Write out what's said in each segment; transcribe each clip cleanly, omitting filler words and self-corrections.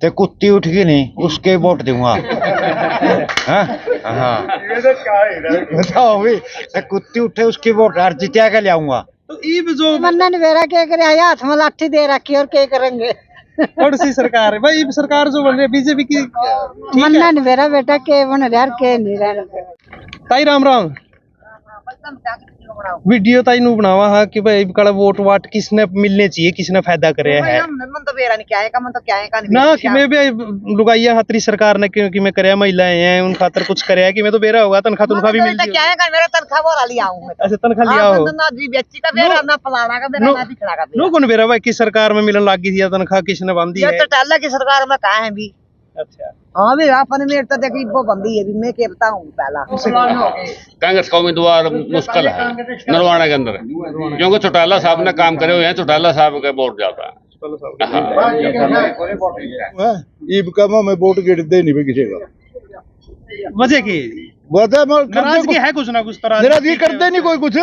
ते कुत्ती उठ गई नहीं उसके वोट दूंगा। हाँ हाँ बताओ भाई, ते कुत्ती उठे उसकी वोट हार जितिया के लाऊंगा। तो ये जो मन्ना निवेरा क्या करे, हाथ में लाठी दे रखी और क्या करेंगे। कौन सी सरकार है भाई? सरकार जो बन रही है बीजेपी की ठीक मन्ना है। निवेरा बेटा के बन रहा के नहीं रहा। ताई राम राम। वीडियो ताई नु बनावा हा कि भाई कड़ा वोट वाट किसने मिलने चाहिए, किसने फायदा करे है मन तो बेरा नहीं क्या है, मन तो क्या है ना कि मैं भी लुगाइया खातरी सरकार ने क्योंकि मैं करया महिलाएं हैं उन खातर कुछ करया कि मैं तो बेरा होगा तनखा तुनखा भी मिल क्या है, मेरा तनखा वो लिया हूं मैं। अच्छा तनखा लिया हो ना जी बेची का बेरा, ना फलाना का बेरा, ना दिखड़ा का बेरा। नो कौन बेरा भाई किस सरकार में मिलन लागी थी या तनखा किसने बांधी ये है? तो टाला की सरकार में कहा है भी। अच्छा हाँ भी अपन मेरे तो देखी वो बंदी है भी, मैं क्या बताऊं पहला। कांग्रेस का उम्मीदवार मुश्किल है नरवाना के अंदर, क्योंकि चौटाला साहब ने काम करे हुए हैं। चौटाला साहब का वोट ज्यादा है। ईब का मैं वोट गिरते नहीं किसी का। वजह की नाराजगी है कुछ ना कुछ तरह नाराजगी करते नहीं कोई कुछ,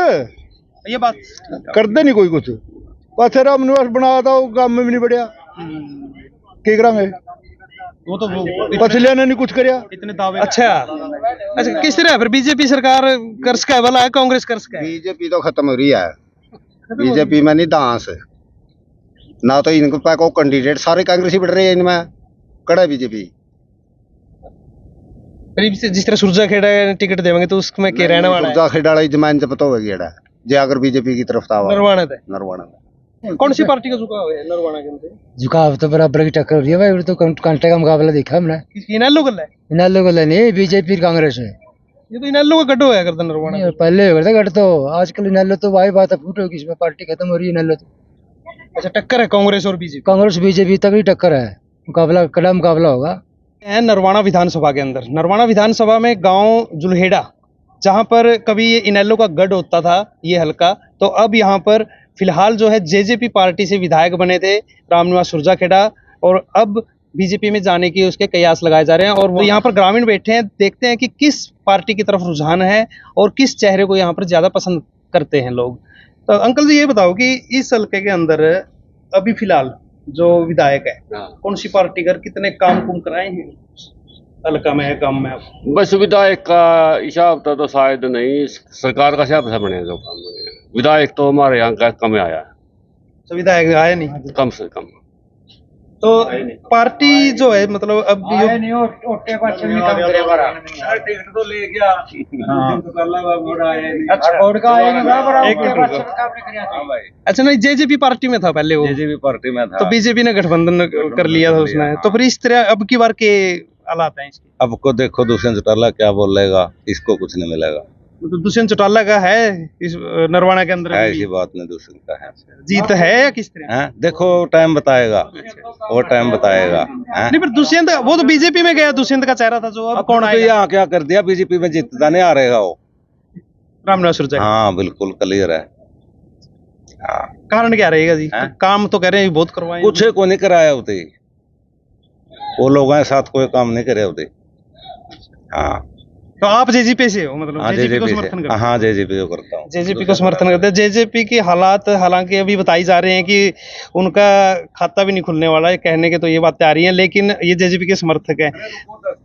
ये बात करते नहीं कोई कुछ। पासे राम निवास बनाया था वो काम में भी नहीं बढ़िया, क्या करेंगे? वो तो पछलिया ने नहीं कुछ करया इतने दावे। अच्छा अच्छा किस तरह फिर बीजेपी सरकार कर सका है वाला है, कांग्रेस कर सका है? बीजेपी तो खत्म हो रही है। बीजेपी में नहीं दांस ना, तो इनको पे को कैंडिडेट सारे कांग्रेस ही बढ़ रहे हैं, इनमें कड़ा बीजेपी। जिस तरह सुरजा खेड़ा टिकट देंगे तो उसमें क्या रहने वाला है? सुरजा खेड़ा वाली जमान से पता होगा गेड़ा जे अगर बीजेपी की तरफ था नरवाना थे। नरवाना में कौन सी पार्टी का झुकाव है नरवाना के अंदर? झुकाव तो बराबर की टक्कर हो रही है भाई, तो कांटे का मुकाबला देखा हमने। इनेलो का है? इनेलो को नहीं, बीजेपी कांग्रेस है। ये तो इनेलो का गड्ढो है करता नरवाना। नहीं, पहले हो गया गढ़ तो आजकल इनेलो तो वही बात है, फूट होगी इसमें, पार्टी खत्म हो रही है इनेलो तो। अच्छा टक्कर है कांग्रेस और बीजेपी? कांग्रेस बीजेपी तगड़ी टक्कर है, मुकाबला कड़ा मुकाबला होगा। है नरवाना विधानसभा के अंदर। नरवाना विधानसभा में गांव जुलहेड़ा, जहां पर कभी ये इनेलो का गढ़ होता था ये हल्का, तो अब यहाँ पर फिलहाल जो है जेजेपी पार्टी से विधायक बने थे रामनिवास सुरजाखेड़ा, और अब बीजेपी में जाने की उसके कयास लगाए जा रहे हैं। और वो यहाँ पर ग्रामीण बैठे हैं, देखते हैं कि किस पार्टी की तरफ रुझान है और किस चेहरे को यहाँ पर ज्यादा पसंद करते हैं लोग। तो अंकल जी ये बताओ कि इस हल्के के अंदर अभी फिलहाल जो विधायक है कौन सी पार्टी कर कितने काम कुम कराए हैं हल्का में है काम में? बस विधायक का हिसाब तो शायद नहीं, सरकार का हिसाब से बने जो काम बने। विधायक तो हमारे यहाँ का कम आया है, तो विधायक आया नहीं कम से कम। तो पार्टी जो है मतलब अब अच्छा नहीं जेजेपी पार्टी में था पहले वो, जेजेपी पार्टी में था तो बीजेपी ने गठबंधन कर लिया था उसने, तो फिर इस तरह अब की बार के हालात हैं इसके? अब को देखो दुष्यंत चौटाला क्या बोलेगा, इसको कुछ नहीं मिलेगा। तो दुष्यंत चौटाला का है इस नरवाना के अंदर ऐसी बात नहीं, दुष्यंत का है। जीत है या किस तरह? हैं? देखो टाइम बताएगा, वो टाइम बताएगा। नहीं पर दुष्यंत वो तो बीजेपी में गया, दुष्यंत का चेहरा था जो, अब कौन तो आएगा? यहाँ क्या कर दिया, बीजेपी में जीतता नहीं आ रहेगा वो। रामनिवास सुरजा। हाँ बिल्कुल क्लियर है। कारण क्या रहेगा जी? काम तो कह रहे हैं बहुत करवाए, कुछ को नहीं कराया होते, वो लोगों के साथ कोई काम नहीं करे होते। हाँ तो आप जेजेपी से हो मतलब? हाँ जेजेपी को जेजेपी समर्थन से, करते हैं? हाँ जेजेपी को करता हूँ। जेजेपी को समर्थन करते हैं। जेजेपी के हालात हालांकि अभी बताई जा रहे हैं कि उनका खाता भी नहीं खुलने वाला है, कहने के तो ये बातें आ रही हैं, लेकिन ये जेजेपी के समर्थक हैं।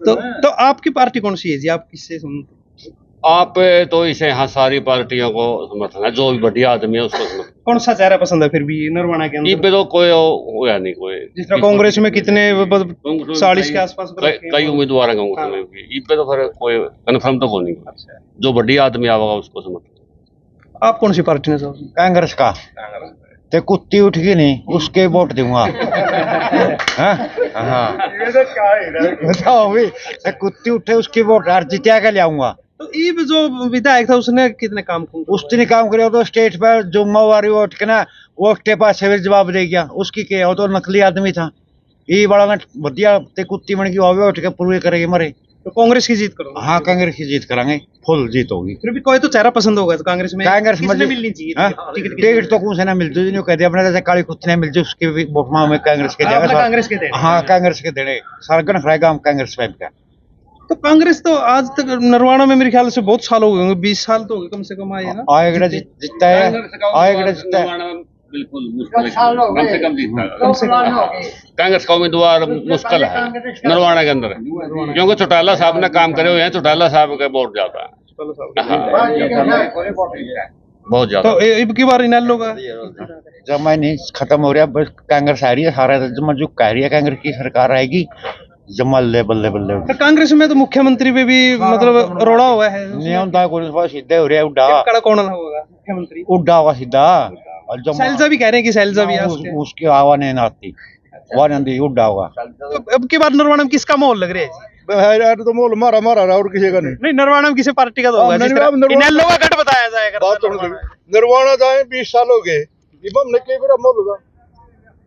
तो आपकी पार्टी कौन सी है जी? आप किससे आप तो इसे यहाँ सारी पार्टियों को समर्थन है, जो भी बढ़िया आदमी है उसको समर्थन। कौन सा चेहरा पसंद है फिर भी नरवाना के ये अंदर? पे तो कोई होया नहीं कोई। जिस तरह कांग्रेस में कितने 40 के आसपास कई उम्मीदवार हैं कांग्रेस में भी, ये पे तो फिर कोई कन्फर्म तो कोई नहीं। जो बढ़िया आदमी आवेगा उसको समर्थन। आप कौन सी पार्टी में? कांग्रेस का ते कुत्ती उठ गई नहीं उसके वोट दूंगा। हाँ बताओ भाई, कुत्ती उठे उसकी वोट हार जितिया के लाऊंगा। तो ये जो विधायक था उसने कितने काम उसने काम करे, तो स्टेट पर जुम्मेवारी उठ के ना वो उसके पास फिर जवाब दे गया उसकी क्या, वो तो नकली आदमी था। ये बड़ा बढ़िया ते कुत्ती मन की आवे उठ के पूरे करेगी मरे। तो कांग्रेस की जीत करो? हाँ कांग्रेस की जीत करांगे, फुल जीत होगी। फिर भी कोई तो चेहरा पसंद होगा तो कांग्रेस में? कांग्रेस में मिलनी चाहिए टिकट तो कौन से ना मिलती जो कहते अपने जैसे काली कुत्ती ने मिलती उसके भी वोट में कांग्रेस के देगा। कांग्रेस के देने? हाँ कांग्रेस के देने सरगन खाएगा हम कांग्रेस पे का। तो कांग्रेस तो आज तक नरवाना में मेरे ख्याल से बहुत साल हो गए होंगे, 20 साल तो हो गए कम से कम आए ना। आएगा जितना है, आएगा जितना है। बिल्कुल मुश्किल है। कम से कम जीतता कांग्रेस का उम्मीदवार मुश्किल है नरवाना के अंदर, क्योंकि चौटाला साहब ने काम करे हुए हैं। चौटाला साहब का वोट ज्यादा है, हाँ, बहुत ज्यादा। तो अब की बार इनेलो का जमा नहीं खत्म हो रहा, बस कांग्रेस आ रही है सारा जमा जो कह रही है कांग्रेस की सरकार आएगी जमा ले बल्ले बल्ले तो कांग्रेस में तो मुख्यमंत्री पे भी मतलब रोड़ा हुआ है। नहीं होता कोई बस सीधे हो रहा उड्डा कड़ा कौन होगा मुख्यमंत्री? उड्डा हुआ सीधा और जमा शैलजा भी कह रहे हैं कि शैलजा भी आ सकते हैं। उसकी आवाज नहीं आती, वह नहीं उड्डा होगा। तो अब की बार नरवाना में किसका माहौल लग रहा है जी? यार तो मोल मारा मारा रहा और किसी का नहीं। नहीं, नरवाना में किसी पार्टी का तो होगा, नहीं, जिस तरह अब नरवाना- इनेलो का गढ़ बताया जाएगा। बात तो निर्वाणा जाए 20 साल हो गए, इमाम ने कई बार मोल होगा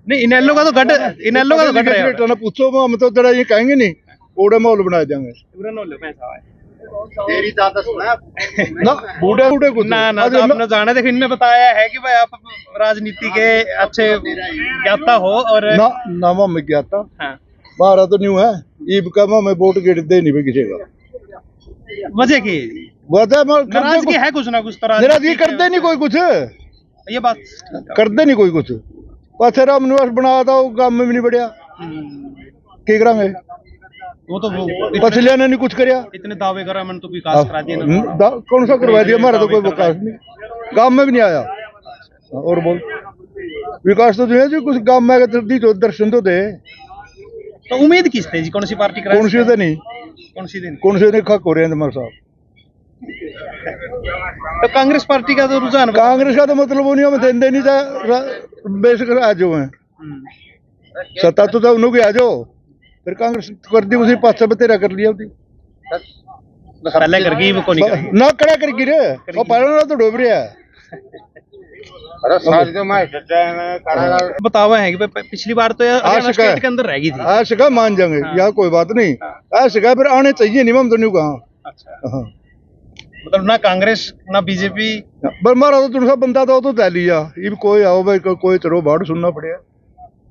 नहीं, इनेलो का तो गढ़ है। ना पूछो, हम तो जरा ये कहेंगे नहीं ओड़े माहौल बना देंगे ना बूढ़े बूढ़े कुछ ना ना, तो आपने जाना देखो, इनने बताया है कि भाई आप राजनीति के अच्छे ज्ञाता हो और ना नामा में गया था हाँ। मारा तो न्यू है ईब का मैं वोट गिर दे नहीं भाई किसी का वजह की वजह नाराजगी है कुछ ना कुछ तो नाराजगी करते नहीं कोई कुछ, ये बात करते नहीं कोई कुछ। पाथे राम निवास बनाया था वो काम में भी नहीं बढ़िया, की करांगे वो तो पछलिया ने नहीं कुछ करया, इतने दावे करा मैंने तो विकास करा दिया। कौन सा करवा दिया? हमारा तो कोई विकास नहीं, गांव में भी नहीं आया। और बोल विकास तो जो है जी कुछ गांव में आगे दी तो दर्शन तो दे। तो उम्मीद किस थे जी? कौन सी पार्टी कौन सी तो नहीं, कौन से नहीं खा हो रहे हैं तुम्हारे साहब। तो कांग्रेस पार्टी का तो रुझान कांग्रेस का तो मतलब वो नहीं, हमें देंदे नहीं था बेशक आ जाओ हैं सत्ता तो उन्हों की आ जाओ, फिर कांग्रेस कर दी उसी पास बतेरा कर लिया उसी पहले कर गई वो को नहीं ना कड़ा कर गिरे और पालना तो डूब रहा है। बतावा है कि पिछली बार तो हरियाणा स्टेट के अंदर रह गई थी। आज शिका मान जाएंगे यहाँ कोई बात नहीं, आज शिका फिर आने चाहिए नहीं हम तो नहीं कहा। अच्छा, मतलब ना कांग्रेस ना बीजेपी, पर मारा तो तुम सा बंदा तो तय लिया, ये कोई आओ भाई कोई चलो बाढ़ सुनना पड़ेगा,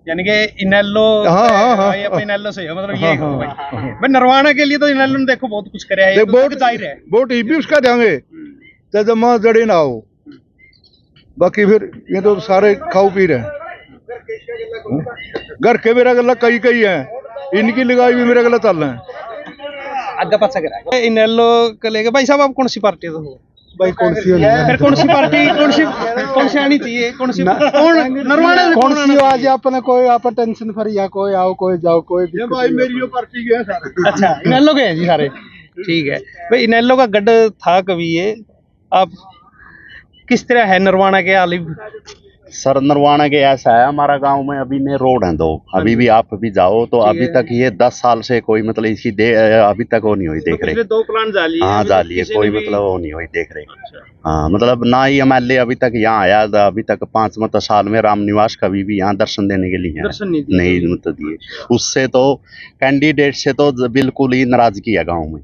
यानी कि इनेलो। हाँ, ये अपने इनेलो से है, मतलब ये कहो भाई नरवाना के लिए तो इनेलो ने देखो बहुत कुछ कराया है, वोट जाहिर है वोट ये भी उसका देंगे तो जमा जड़े ना हो, बाकी फिर ये तो सारे खाओ पी रहे हैं। घर के मेरा गला कई कई है, इनकी लगाई भी मेरा गला चल रहा है। आगे पाछा करा इनेलो को लेके भाई साहब आप कौन सी पार्टी हो? भाई कौन सी फिर कौन सी पार्टी कौन सी आनी चाहिए? कौन सी कौन नरवाना में कौन सी आज अपने कोई आप टेंशन फ्री या कोई आओ कोई जाओ कोई भाई मेरी यो पार्टी के है सारे। अच्छा, इनेलो के हैं जी सारे, ठीक है भाई। इनेलो का गढ़ था कभी ये, आप किस तरह है नरवाना के आलिब? सर नरवाना के ऐसा है, हमारा गांव में अभी ने रोड है दो, अभी भी आप भी जाओ तो अभी तक ये 10 साल से कोई मतलब इसकी अभी तक वो नहीं हुई देख रहे। 2 प्लान जाली है, हाँ जाली है, कोई मतलब वो नहीं हुई देख रहे। हाँ मतलब ना ही MLA अभी तक यहाँ आया था, अभी तक 5 मतलब साल में राम निवास कभी भी यहाँ दर्शन देने के लिए नहीं मतलब दिए। उससे तो कैंडिडेट से तो बिल्कुल ही नाराजगी है गाँव में।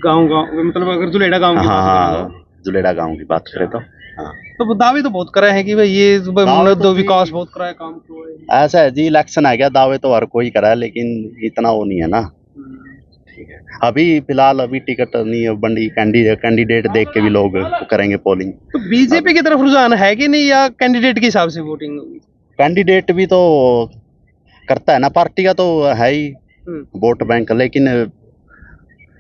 गाँव मतलब अगर जुलेड़ा गाँव की हाँ जुलेड़ा गाँव की बात करें तो हाँ। तो दावे तो बहुत करे हैं कि भाई ये दो विकास बहुत करा है, काम किया है। ऐसा है जी, इलेक्शन आ गया, दावे तो हर कोई करा है लेकिन इतना वो नहीं है ना। ठीक है, अभी फिलहाल अभी टिकट नहीं है बंडी, कैंडिडेट देख के भी लोग करेंगे पोलिंग। तो बीजेपी की तरफ रुझान है कि नहीं, या कैंडिडेट के हिसाब से वोटिंग होगी? कैंडिडेट भी तो करता है ना, पार्टी का तो है ही वोट बैंक, लेकिन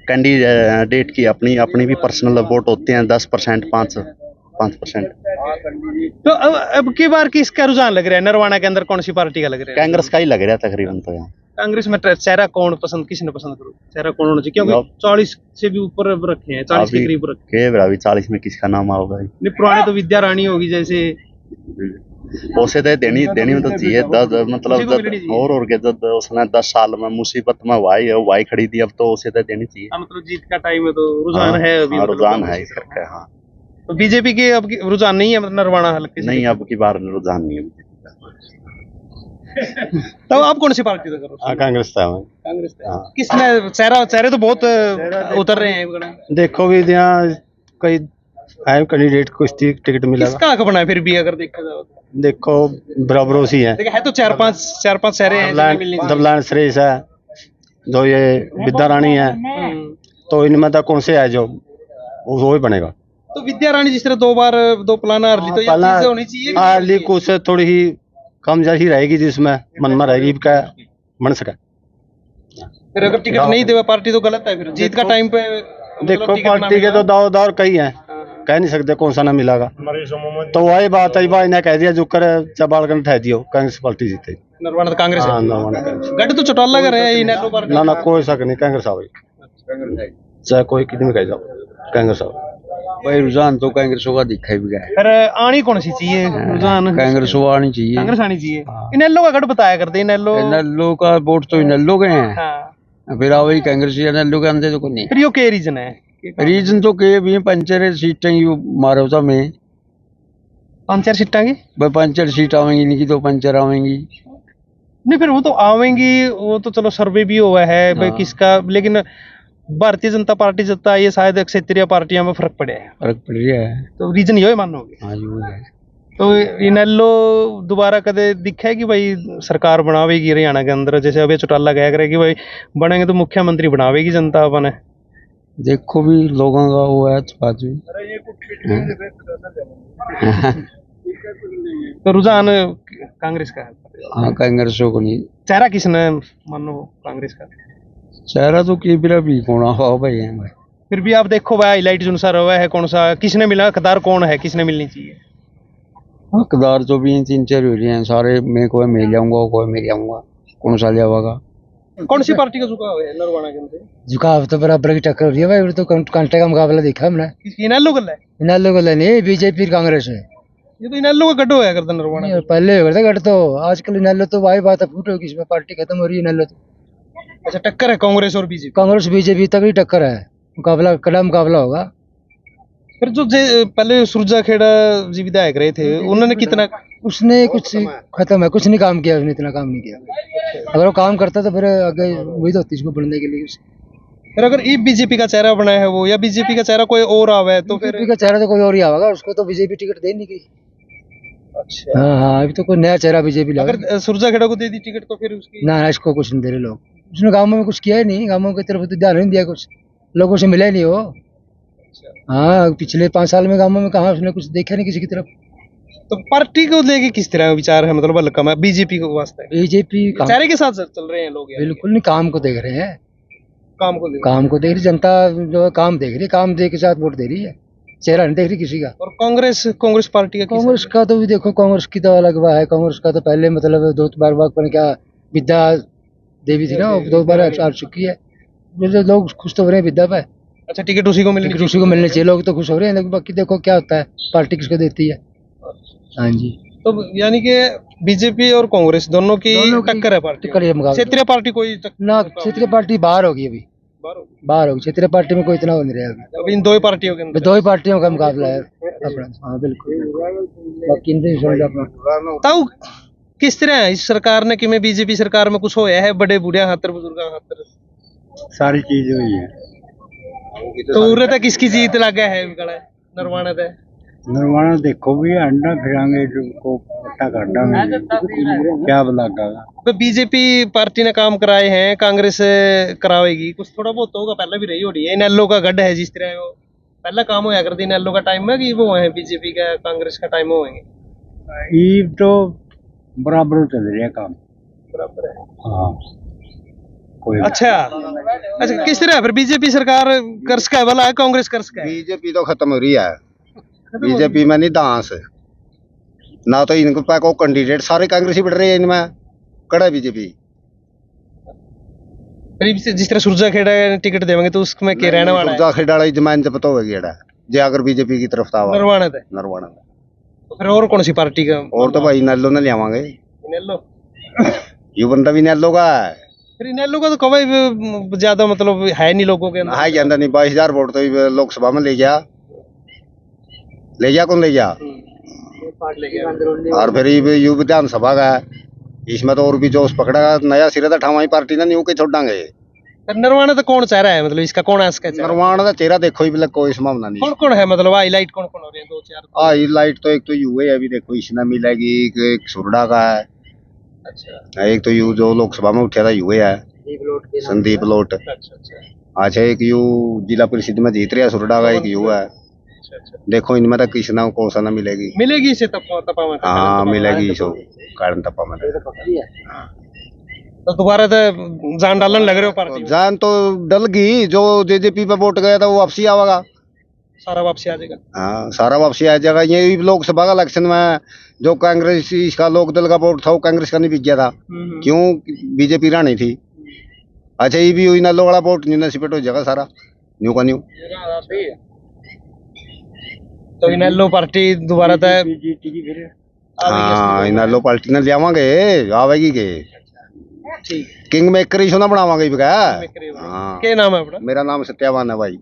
कैंडिडेट की अपनी अपनी भी पर्सनल वोट होते हैं 10%, 5%। तो अब की बार किसका रुझान लग रहा है नरवाना के अंदर? कौन सी पार्टी का लग रहा है? कांग्रेस का ही लग रहा है तकरीबन तो यहाँ। कांग्रेस में चेहरा कौन पसंद, किसने पसंद करो चेहरा कौन होना चाहिए? क्योंकि 40 से भी ऊपर रखे हैं, 40 के करीब रखे हैं। अभी 40 में किसका नाम आओगा? नहीं, पुराने तो विद्या रानी होगी जैसे, उसे तो देनी में तो चाहिए मतलब और के जब उसने 10 साल में मुसीबत में वाई खड़ी थी, अब तो उसे तो देनी चाहिए। मतलब जीत का टाइम है तो रुझान है अभी, रुझान है इसका। हाँ तो बीजेपी के अब रुझान नहीं है, मतलब नरवाना हल्के से नहीं, अब की बार रुझान नहीं है। तो आप कौन सी पार्टी से करो? कांग्रेस था। कांग्रेस किसने चेहरे तो बहुत उतर रहे हैं। देखो भी यहाँ कई कैंडिडेट को टिकट मिला, किसका हक बना है फिर भी अगर देखा जाए? देखो बराबर सी है, है तो 4-5 चेहरे हैं। दबलान श्रेष्ठ है, जो ये विद्या रानी है, तो इनमें तो कौन से है जो वो ही बनेगा? तो विद्या रानी जिस तरह 2 बार 2 प्लान हार ली, तो ये पहला चीजें होनी चाहिए। हार ली कुछ थोड़ी ही कमजोर ही रहेगी, जिसमें मन में रहेगी क्या बन सका। फिर अगर टिकट नहीं देगा पार्टी तो गलत है, फिर जीत का टाइम पे देखो टिकट ना पार्टी के मिला। तो दौर कई हैं, कह नहीं सकते कौन सा ना मिलेगा। तो वही बात है भाई ने कह दिया जो करे चबाल कर ठह दियो, कांग्रेस पार्टी जीते। नरवाना तो कांग्रेस हाँ है। नरवाना कांग्रेस। गढ़ तो चौटाला का रहे हैं इनेलो पार्टी। ना कोई शक नहीं, कांग्रेस आवे चाहे कोई कितनी कह जाओ, कांग्रेस आवे। भाई रुझान तो कांग्रेस का दिखा भी गया है। फिर आनी कौन सी चाहिए रुझान? कांग्रेस को आनी चाहिए। कांग्रेस आनी चाहिए। इनेलो का गढ़ बताया करते, इनेलो इनेलो का वोट तो इनेलो के हैं, हाँ। फिर आओ कांग्रेस इनेलो के अंदर तो कोई नहीं। फिर यो के रीजन है? रीजन तो के भी पंचर सीटें यू मारो था में 5-4 सीटां की भाई, पंचर सीट आवेंगी, इनकी तो पंचर आवेंगी। नहीं, फिर वो तो आवेंगी, वो तो चलो सर्वे भी हुआ है भाई हाँ। किसका, लेकिन भारतीय जनता पार्टी जता ये शायद क्षेत्रीय पार्टियों में फर्क पड़े है, फर्क पड़ रहा है। तो रीजन यो मानोगे? हाँ जी वो है। तो इनेलो दोबारा कदे दिखा है कि भाई सरकार बनावेगी हरियाणा के अंदर, जैसे अभी चौटाला कह करे कि भाई बनेंगे तो मुख्यमंत्री बनावेगी जनता अपने? देखो भी लोगों का वो है तो बात भी। तो रुझान कांग्रेस का है। हाँ कांग्रेस को नहीं। चेहरा किसने मानो कांग्रेस का? चेहरा तो की बिरा भी कौन हो भाई है भाई। फिर भी आप देखो भाई हाईलाइट अनुसार हुआ है कौन सा, किसने मिला, हकदार कौन है, किसने मिलनी चाहिए? हकदार तो भी 3-4 हो रहे हैं सारे, मैं कोई मिल जाऊंगा कोई मिल जाऊंगा, कौन सा जाएगा। कौन सी पार्टी का झुकाव है नरवाना के अंदर? झुकाव तो बराबर की टक्कर हो रही है भाई, तो कांटे का मुकाबला देखा हमने। इनेलो का है? इनेलो को नहीं, बीजेपी कांग्रेस है। ये तो इनेलो का गड्ढो है करता नरवाना। नहीं, पहले हो गया था गढ़, तो आजकल इनेलो तो वही बात है, फूट होगी इसमें, पार्टी खत्म हो रही है इनेलो तो। अच्छा, टक्कर है कांग्रेस और बीजेपी? कांग्रेस बीजेपी तगड़ी टक्कर है, मुकाबला कड़ा मुकाबला होगा। फिर जो पहले सुरजा खेड़ा जी विधायक रहे थे, उन्होंने कितना? उसने कुछ खत्म है, कुछ नहीं काम किया उसने, इतना काम नहीं किया। अगर वो काम करता तो फिर आगे उम्मीद होती इसको बढ़ने के लिए। फिर अगर ये बीजेपी का चेहरा बना है वो, या बीजेपी का चेहरा कोई और आवे तो फिर? बीजेपी का चेहरा तो कोई और ही आवेगा, उसको तो बीजेपी टिकट दे नहीं गई। अच्छा, हाँ हाँ, अभी तो कोई नया चेहरा बीजेपी लगा। अगर सुरजा खेड़ा को दे दी टिकट तो फिर उसकी? ना इसको कुछ नहीं दे रहे लोग, उसने गाँव में कुछ किया ही नहीं, गाँवों की तरफ तो ध्यान नहीं दिया, कुछ लोगों से मिला ही नहीं वो। हाँ, पिछले 5 साल में गाँवों में कहा उसने कुछ देखा नहीं किसी की तरफ। तो पार्टी को लेके किस तरह विचार है, मतलब हल्का में बीजेपी को वास्ते? बीजेपी चेहरे के साथ चल रहे हैं लोग यार। बिल्कुल नहीं, काम को देख रहे हैं, काम को लेके। काम को देख रही जनता, जो है काम देख रही है, काम दे के साथ वोट दे रही है, चेहरा नहीं देख रही किसी का। और कांग्रेस पार्टी का कांग्रेस का तो भी देखो, कांग्रेस की तो अलग बात है। कांग्रेस का तो पहले मतलब 2 बार पर क्या विद्या देवी थी ना, वो 2 बार आ चुकी है, जो लोग खुश तो हो रहे हैं विद्या पे। अच्छा, टिकट उसी को मिलनी टिकट उसी को मिलने चाहिए, लोग तो खुश हो रहे हैं, लेकिन बाकी देखो क्या होता है, पार्टी किसको देती है। हाँ जी, तो यानी कि बीजेपी और कांग्रेस दोनों की टक्कर है पार्टी? टक्कर है मुकाबला। क्षेत्रीय पार्टी कोई ना, क्षेत्रीय पार्टी बाहर होगी अभी, बाहर होगी क्षेत्रीय पार्टी में कोई इतना हो नहीं रहा अभी। अभी इन दो ही पार्टियों के अंदर 2 ही पार्टियों का मुकाबला है अपना। हाँ बिल्कुल, बाकी इनसे समझ अपना। ताऊ किस तरह है इस सरकार ने, कि मैं बीजेपी सरकार में कुछ होया है बड़े बूढ़े हाथर बुजुर्ग हाथर? सारी चीज हुई है। तो उरे तक किसकी जीत लगा है नरवाना ते? नरवाना देखो भी अंडा फिरांगे को पट्टा काटा में क्या लगा। तो बीजेपी पार्टी ने काम कराए हैं, कांग्रेस करावेगी कुछ, थोड़ा बहुत तो होगा, पहले भी रही हो रही है। इनेलो का गढ़ है जिस तरह वो पहला काम होया करती इनेलो का टाइम में, कि वो है बीजेपी का कांग्रेस का टाइम होएंगे? ये तो बराबर चल रहा है काम, बराबर है। हाँ कोई अच्छा अच्छा, किस तरह है फिर बीजेपी सरकार कर सका है वाला है, कांग्रेस कर सका है? बीजेपी तो खत्म हो रही है, बीजेपी में नहीं दांस ना, तो इनको पे को कैंडिडेट सारे कांग्रेसी बढ़ रहे हैं, इनमें कड़ा बीजेपी। जिस तरह सुरजा खेड़ा टिकट देवेंगे तो उसमें क्या रहने वाला है? सुरजा खेड़ा वाली जमान जब तो होगी जे अगर बीजेपी की तरफ था नरवाना थे। नरवाना तो फिर और कौन सी पार्टी का? और तो भाई नैलो ने लियावांगे, इनेलो। ये बंदा भी नैलो का है। फिर इनेलो का तो कभी ज्यादा मतलब है नहीं लोगों के अंदर। हाई जाता नहीं, 22,000 वोट तो ये लोकसभा में ले गया कौन ले गया? और फिर ये विधानसभा का है, इसमें तो और भी जोश पकड़ा नया सिरे था ठावाई पार्टी ने, न्यू के छोड़ांगे। नरवाना तो कौन चेहरा है, मतलब इसका कौन है इसका चेहरा? नरवाना का चेहरा देखो ही कोई संभावना नहीं। कौन कौन है, मतलब हाईलाइट कौन कौन हो रहे हैं? 2-4 हाईलाइट तो एक तो यू है, अभी देखो इसमें मिलेगी, एक सुरडा का है। अच्छा, एक तो यू जो लोकसभा में उठा था यू है संदीप लोट। अच्छा, एक यू जिला परिषद में जीत रहा सुरडा का, एक यू है। देखो इनमें तो किसी ना कौन सा ना मिलेगी। मिलेगी इसे तपा में हाँ मिलेगी सो कारण तपा में तो दोबारा तो जान डालन लग रहे हो पार्टी में? जान तो डल गई। जो जेजेपी पे वोट गया था वो वापसी आवेगा। सारा वापसी आ जाएगा। हाँ सारा वापसी आ जाएगा। ये भी लोकसभा का इलेक्शन में जो कांग्रेस इसका लोकदल का वोट था वो कांग्रेस का नहीं बिक गया था। क्यों? बीजेपी रानी थी। अच्छा ये भी इनेलो वाला वोट न्यू नसीपेट हो जाएगा सारा न्यू का न्यू। तो इनेलो पार्टी दोबारा तो हाँ इनेलो पार्टी ने लियावांगे आवेगी के किंग मेकर ही सोना बनावांगे भी क्या। हाँ क्या नाम है अपना? मेरा नाम सत्यावान है भाई।